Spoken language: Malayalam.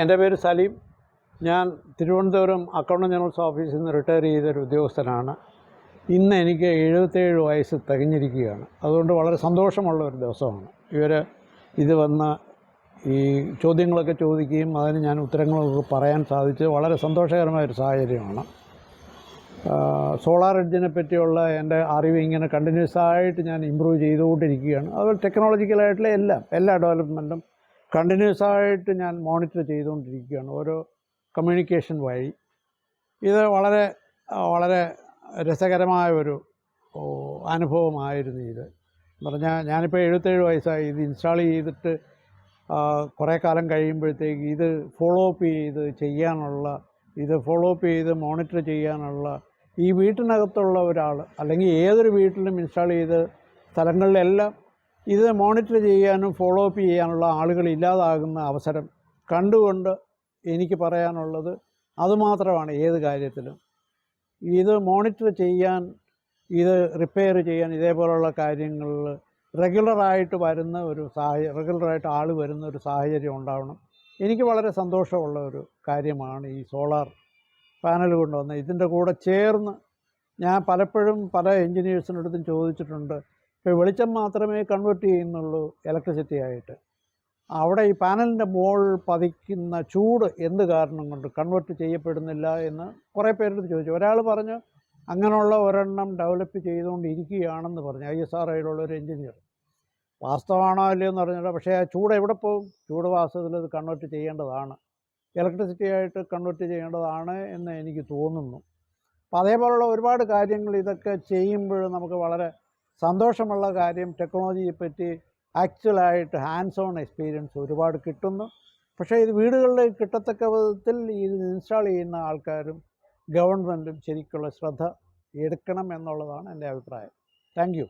എൻ്റെ പേര് സലീം. ഞാൻ തിരുവനന്തപുരം അക്കൗണ്ടൻറ്റ് ജനറൽസ് ഓഫീസിൽ നിന്ന് റിട്ടയർ ചെയ്തൊരു ഉദ്യോഗസ്ഥനാണ്. ഇന്ന് എനിക്ക് 77 വയസ്സ് തികഞ്ഞിരിക്കുകയാണ്. അതുകൊണ്ട് വളരെ സന്തോഷമുള്ള ഒരു ദിവസമാണ്. ഇത് വന്ന ഈ ചോദ്യങ്ങളൊക്കെ ചോദിക്കുകയും അതിന് ഞാൻ ഉത്തരങ്ങളൊക്കെ പറയാൻ സാധിച്ചത് വളരെ സന്തോഷകരമായൊരു സാഹചര്യമാണ്. സോളാർ എഡ്ജിനെ പറ്റിയുള്ള എൻ്റെ അറിവ് ഇങ്ങനെ കണ്ടിന്യൂസ് ആയിട്ട് ഞാൻ ഇമ്പ്രൂവ് ചെയ്തുകൊണ്ടിരിക്കുകയാണ്. അതുപോലെ ടെക്നോളജിക്കലായിട്ടുള്ള എല്ലാ ഡെവലപ്മെൻറ്റും കണ്ടിന്യൂസ് ആയിട്ട് ഞാൻ മോണിറ്റർ ചെയ്തുകൊണ്ടിരിക്കുകയാണ് ഓരോ കമ്മ്യൂണിക്കേഷൻ വഴി. ഇത് വളരെ വളരെ രസകരമായ ഒരു അനുഭവമായിരുന്നു. ഇത് എന്ന് പറഞ്ഞാൽ ഞാനിപ്പോൾ 77 വയസ്സായി. ഇത് ഇൻസ്റ്റാൾ ചെയ്തിട്ട് കുറേ കാലം കഴിയുമ്പോഴത്തേക്ക് ഇത് ഫോളോ അപ്പ് ചെയ്ത് മോണിറ്റർ ചെയ്യാനുള്ള ഈ വീട്ടിനകത്തുള്ള ഒരാൾ, അല്ലെങ്കിൽ ഏതൊരു വീട്ടിലും ഇൻസ്റ്റാൾ ചെയ്ത് സ്ഥലങ്ങളിലെല്ലാം ഇത് മോണിറ്റർ ചെയ്യാനും ഫോളോ അപ്പ് ചെയ്യാനുള്ള ആളുകൾ ഇല്ലാതാകുന്ന അവസരം കണ്ടുകൊണ്ട് എനിക്ക് പറയാനുള്ളത് അതുമാത്രമാണ്. ഏത് കാര്യത്തിലും ഇത് മോണിറ്റർ ചെയ്യാൻ, ഇത് റിപ്പയർ ചെയ്യാൻ, ഇതേപോലുള്ള കാര്യങ്ങളിൽ റെഗുലറായിട്ട് ആൾ വരുന്ന ഒരു സാഹചര്യം ഉണ്ടാവണം. എനിക്ക് വളരെ സന്തോഷമുള്ള ഒരു കാര്യമാണ് ഈ സോളാർ പാനൽ കൊണ്ടുവന്നത്. ഇതിൻ്റെ കൂടെ ചേർന്ന് ഞാൻ പലപ്പോഴും പല എൻജിനീയേഴ്സിനടുത്തും ചോദിച്ചിട്ടുണ്ട്, ഇപ്പോൾ വെളിച്ചം മാത്രമേ കൺവേർട്ട് ചെയ്യുന്നുള്ളൂ ഇലക്ട്രിസിറ്റി ആയിട്ട്, അവിടെ ഈ പാനലിൻ്റെ മുകളിൽ പതിക്കുന്ന ചൂട് എന്ത് കാരണം കൊണ്ട് കൺവേർട്ട് ചെയ്യപ്പെടുന്നില്ല എന്ന് കുറേ പേരെടുത്ത് ചോദിച്ചു. ഒരാൾ പറഞ്ഞു അങ്ങനെയുള്ള ഒരെണ്ണം ഡെവലപ്പ് ചെയ്തുകൊണ്ടിരിക്കുകയാണെന്ന് പറഞ്ഞു, ISROയിലുള്ള ഒരു എൻജിനീയർ. വാസ്തവമാണോ അല്ലയോ എന്ന് പറഞ്ഞില്ല, പക്ഷേ ആ ചൂട് എവിടെ പോകും? ചൂട് വാസ്തവത്തിൽ ഇത് കൺവേർട്ട് ചെയ്യേണ്ടതാണ്, ഇലക്ട്രിസിറ്റി ആയിട്ട് കൺവേർട്ട് ചെയ്യേണ്ടതാണ് എന്ന് എനിക്ക് തോന്നുന്നു. അപ്പോൾ അതേപോലുള്ള ഒരുപാട് കാര്യങ്ങൾ ഇതൊക്കെ ചെയ്യുമ്പോൾ നമുക്ക് വളരെ സന്തോഷമുള്ള കാര്യം, ടെക്നോളജിയെപ്പറ്റി ആക്ച്വലായിട്ട് ഹാൻഡ്സ് ഓൺ എക്സ്പീരിയൻസ് ഒരുപാട് കിട്ടുന്നു. പക്ഷേ ഇത് വീടുകളിൽ കിട്ടത്തക്ക വിധത്തിൽ ഇത് ഇൻസ്റ്റാൾ ചെയ്യുന്ന ആൾക്കാരും ഗവൺമെൻറ്റും ശരിക്കുള്ള ശ്രദ്ധ എടുക്കണം എന്നുള്ളതാണ് എൻ്റെ അഭിപ്രായം. Thank you.